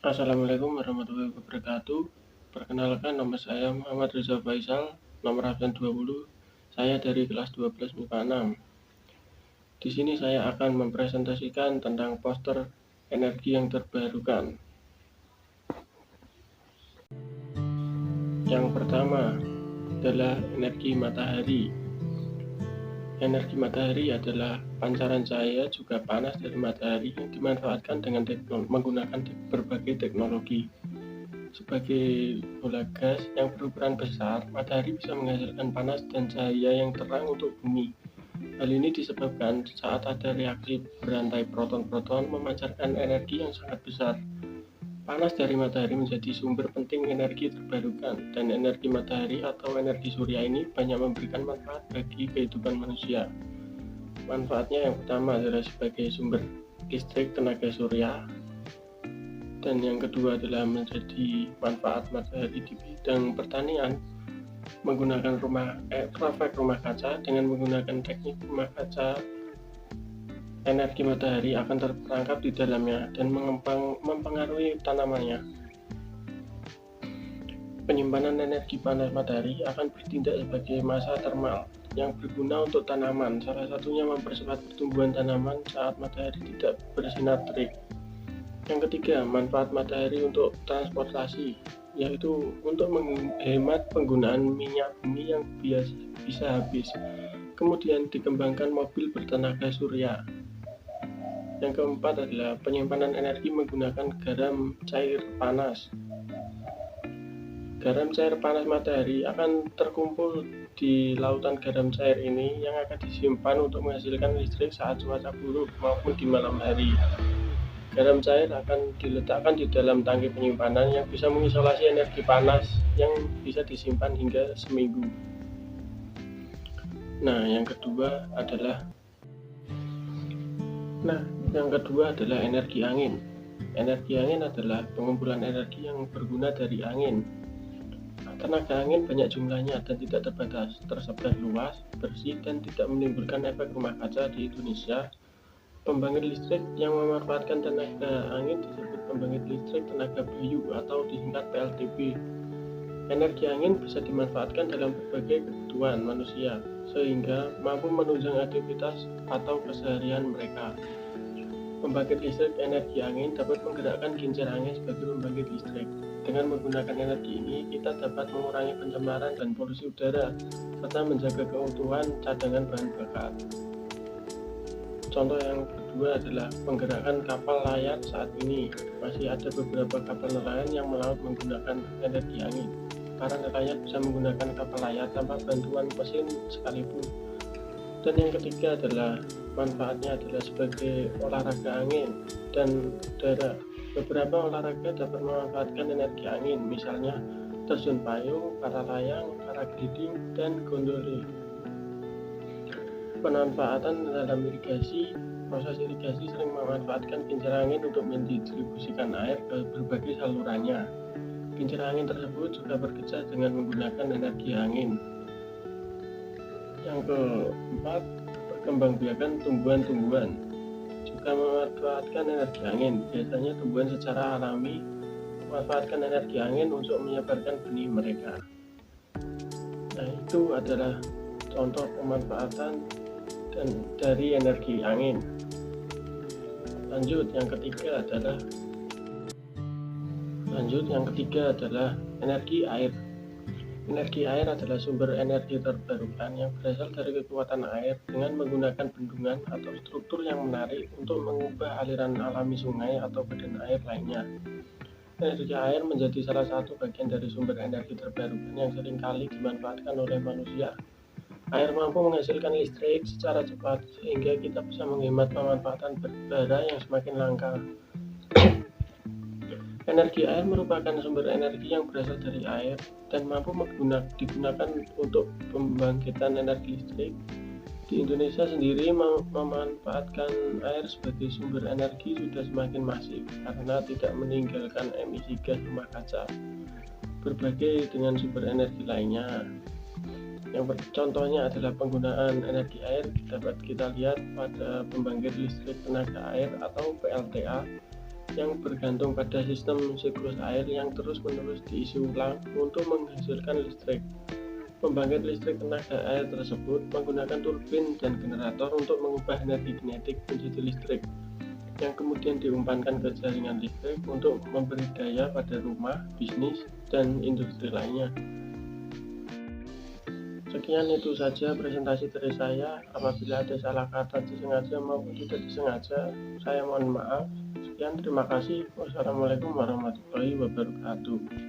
Assalamualaikum warahmatullahi wabarakatuh. Perkenalkan, nama saya Muhammad Reza Faisal, nomor absen 20. Saya dari kelas 12 MIPA 6. Di sini saya akan mempresentasikan tentang poster energi yang terbarukan. Yang pertama adalah energi matahari. Energi matahari adalah pancaran cahaya juga panas dari matahari yang dimanfaatkan dengan menggunakan berbagai teknologi. Sebagai bola gas yang berukuran besar, matahari bisa menghasilkan panas dan cahaya yang terang untuk bumi. Hal ini disebabkan saat ada reaksi berantai proton-proton memancarkan energi yang sangat besar. Panas dari matahari menjadi sumber penting energi terbarukan, dan energi matahari atau energi surya ini banyak memberikan manfaat bagi kehidupan manusia. Manfaatnya yang pertama adalah sebagai sumber listrik tenaga surya, dan yang kedua adalah menjadi manfaat matahari di bidang pertanian menggunakan efek rumah kaca. Dengan menggunakan teknik rumah kaca, energi matahari akan terperangkap di dalamnya dan mempengaruhi tanamannya. Penyimpanan energi panas matahari akan bertindak sebagai massa termal yang berguna untuk tanaman. Salah satunya mempercepat pertumbuhan tanaman saat matahari tidak bersinar terik. Yang ketiga, manfaat matahari untuk transportasi, yaitu untuk menghemat penggunaan minyak bumi yang bisa habis. Kemudian dikembangkan mobil bertenaga surya. Yang keempat adalah penyimpanan energi menggunakan garam cair panas. Garam cair panas matahari akan terkumpul di lautan garam cair ini yang akan disimpan untuk menghasilkan listrik saat cuaca buruk maupun di malam hari. Garam cair akan diletakkan di dalam tangki penyimpanan yang bisa mengisolasi energi panas yang bisa disimpan hingga seminggu. Yang kedua adalah energi angin. Energi angin adalah pengumpulan energi yang berguna dari angin. Tenaga angin banyak jumlahnya dan tidak terbatas, tersebar luas, bersih, dan tidak menimbulkan efek rumah kaca di Indonesia. Pembangkit listrik yang memanfaatkan tenaga angin disebut pembangkit listrik tenaga bayu atau disingkat PLTB. Energi angin bisa dimanfaatkan dalam berbagai kebutuhan manusia, sehingga mampu menunjang aktivitas atau keseharian mereka. Pembangkit listrik energi angin dapat menggerakkan kincir angin sebagai pembangkit listrik. Dengan menggunakan energi ini, kita dapat mengurangi pencemaran dan polusi udara, serta menjaga keutuhan cadangan bahan bakar. Contoh yang kedua adalah menggerakkan kapal layar. Saat ini masih ada beberapa kapal nelayan yang melaut menggunakan energi angin. Para nelayan bisa menggunakan kapal layar tanpa bantuan mesin sekalipun. Dan yang ketiga adalah manfaatnya adalah sebagai olahraga angin dan udara. Beberapa olahraga dapat memanfaatkan energi angin, misalnya terjun payung, para layang, paragliding, dan gondoli. Pemanfaatan dalam irigasi. Proses irigasi sering memanfaatkan kincir angin untuk mendistribusikan air ke berbagai salurannya. Kincir angin tersebut juga bekerja dengan menggunakan energi angin. Yang keempat, perkembangbiakan tumbuhan-tumbuhan juga memanfaatkan energi angin. Biasanya tumbuhan secara alami memanfaatkan energi angin untuk menyebarkan benih mereka. Itu adalah contoh pemanfaatan dari energi angin. Lanjut, yang ketiga adalah energi air. Energi air adalah sumber energi terbarukan yang berasal dari kekuatan air dengan menggunakan bendungan atau struktur yang menarik untuk mengubah aliran alami sungai atau badan air lainnya. Energi air menjadi salah satu bagian dari sumber energi terbarukan yang seringkali dimanfaatkan oleh manusia. Air mampu menghasilkan listrik secara cepat, sehingga kita bisa menghemat pemanfaatan bara yang semakin langka. Energi air merupakan sumber energi yang berasal dari air dan mampu digunakan untuk pembangkitan energi listrik. Di Indonesia sendiri, memanfaatkan air sebagai sumber energi sudah semakin masif karena tidak meninggalkan emisi gas rumah kaca. Berbagai dengan sumber energi lainnya. Contohnya adalah penggunaan energi air dapat kita lihat pada pembangkit listrik tenaga air atau PLTA yang bergantung pada sistem siklus air yang terus-menerus diisi ulang untuk menghasilkan listrik. Pembangkit listrik tenaga air tersebut menggunakan turbin dan generator untuk mengubah energi kinetik menjadi listrik, yang kemudian diumpankan ke jaringan listrik untuk memberi daya pada rumah, bisnis, dan industri lainnya. Sekian itu saja presentasi dari saya. Apabila ada salah kata disengaja maupun tidak disengaja, saya mohon maaf. Sekian, terima kasih. Wassalamualaikum warahmatullahi wabarakatuh.